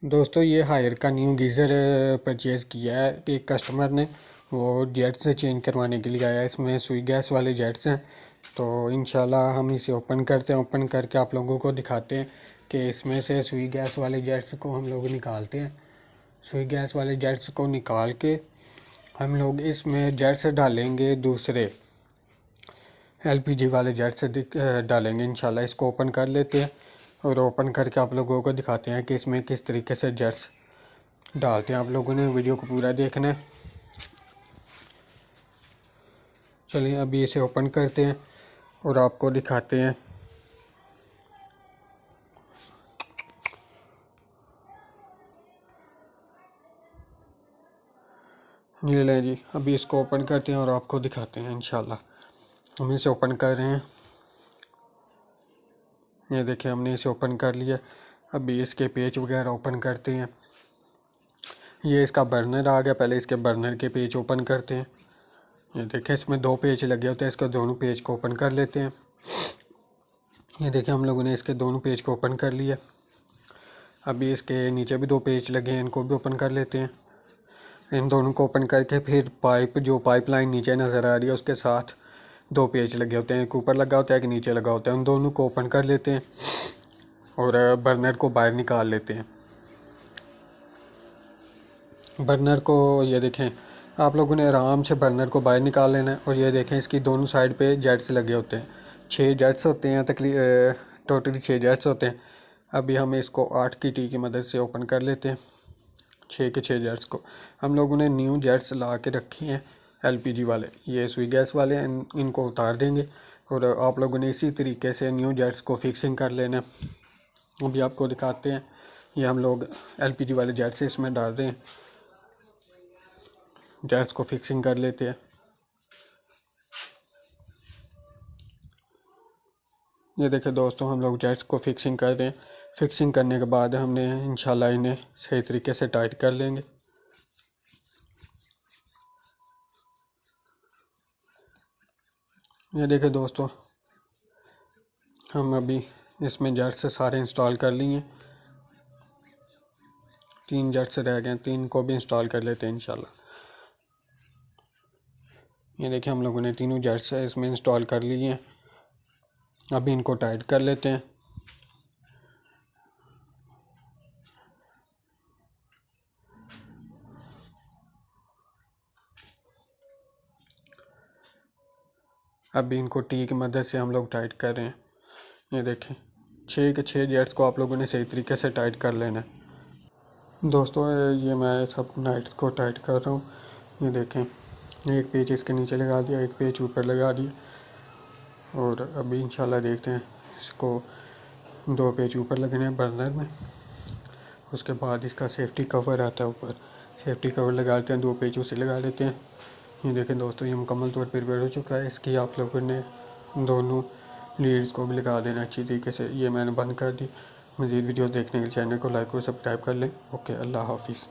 दोस्तों ये हायर का न्यू गीज़र परचेज़ किया है कि एक कस्टमर ने। वो जेट्स से चेंज करवाने के लिए आया है। इसमें सुई गैस वाले जेट्स हैं। तो इंशाल्लाह हम इसे ओपन करते हैं। ओपन करके आप लोगों को दिखाते हैं कि इसमें से सुई गैस वाले जेट्स को हम लोग निकालते हैं। सुई गैस वाले जेट्स को निकाल के हम लोग इसमें जेट्स डालेंगे, दूसरे एलपीजी वाले जेट्स डालेंगे इंशाल्लाह। इसको ओपन कर लेते हैं और ओपन करके आप लोगों को दिखाते हैं कि इसमें किस तरीके से जेट्स डालते हैं। आप लोगों ने वीडियो को पूरा देखना है। चलिए अभी इसे ओपन करते हैं और आपको दिखाते हैं। ये लें जी, अभी इसको ओपन करते हैं और आपको दिखाते हैं इंशाल्लाह। हम इसे ओपन कर रहे हैं। ये देखिए हमने इसे ओपन कर लिया। अभी इसके पेच वगैरह ओपन करते हैं। ये इसका बर्नर आ गया। पहले इसके बर्नर के पेज ओपन करते हैं। ये देखें इसमें दो पेज लगे होते हैं। इसको दोनों पेज को ओपन कर लेते हैं। ये देखें हम लोगों ने इसके दोनों पेज को ओपन कर लिया। अभी इसके नीचे भी दो पेज लगे हैं, इनको भी ओपन कर लेते हैं। इन दोनों को ओपन करके फिर पाइप लाइन नीचे नज़र आ रही है उसके साथ दो पेज लगे होते हैं, एक ऊपर लगा होता है एक नीचे लगा होता है। उन दोनों को ओपन कर लेते हैं और बर्नर को बाहर निकाल लेते हैं। बर्नर को ये देखें आप लोगों ने आराम से बर्नर को बाहर निकाल लेना है। और ये देखें इसकी दोनों साइड पे जेट्स लगे होते हैं। 6 जेट्स होते हैं टोटली 6 जेट्स होते हैं। अभी हम इसको 8 की टी की मदद से ओपन कर लेते हैं। 6 के 6 जेट्स को हम लोगों ने न्यू जेट्स ला के रखे हैं एलपीजी वाले। ये सुई गैस वाले हैं, इनको उतार देंगे और आप लोगों ने इसी तरीके से न्यू जेट्स को फिक्सिंग कर लेना है। अभी आपको दिखाते हैं। ये हम लोग एलपीजी वाले जेट्स इसमें डाल रहे हैं। जेट्स को फिक्सिंग कर लेते हैं। ये देखिए दोस्तों हम लोग जेट्स को फिक्सिंग कर रहे हैं। फिक्सिंग करने के बाद हमने इंशाल्लाह इन्हें सही तरीके से टाइट कर लेंगे। ये देखिए दोस्तों हम अभी इसमें जेट्स सारे इंस्टॉल कर लिए। 3 जेट्स रह गए, 3 को भी इंस्टॉल कर लेते हैं इंशाल्लाह। ये देखिए हम लोगों ने तीनों जेट्स इसमें इंस्टॉल कर लिए हैं। अभी इनको टाइट कर लेते हैं। अभी इनको टी की मदद से हम लोग टाइट कर रहे हैं। ये देखें 6 के 6 जेट्स को आप लोगों ने सही तरीके से टाइट कर लेना है। दोस्तों ये मैं सब नाइट्स को टाइट कर रहा हूँ। ये देखें एक पेज इसके नीचे लगा दिया, एक पेज ऊपर लगा दिया। और अभी इंशाल्लाह देखते हैं इसको 2 पेज ऊपर लगने हैं बर्नर में। उसके बाद इसका सेफ्टी कवर आता है ऊपर, सेफ्टी कवर लगा लेते हैं। 2 पेज उसे लगा लेते हैं। ये देखें दोस्तों ये मुकम्मल तौर पर रिपेयर हो चुका है। इसकी आप लोगों ने दोनों लीड्स को भी लगा देना अच्छी तरीके से। ये मैंने बंद कर दी। मज़ीद वीडियोस देखने के लिए चैनल को लाइक और सब्सक्राइब कर लें। ओके, अल्लाह हाफिज़।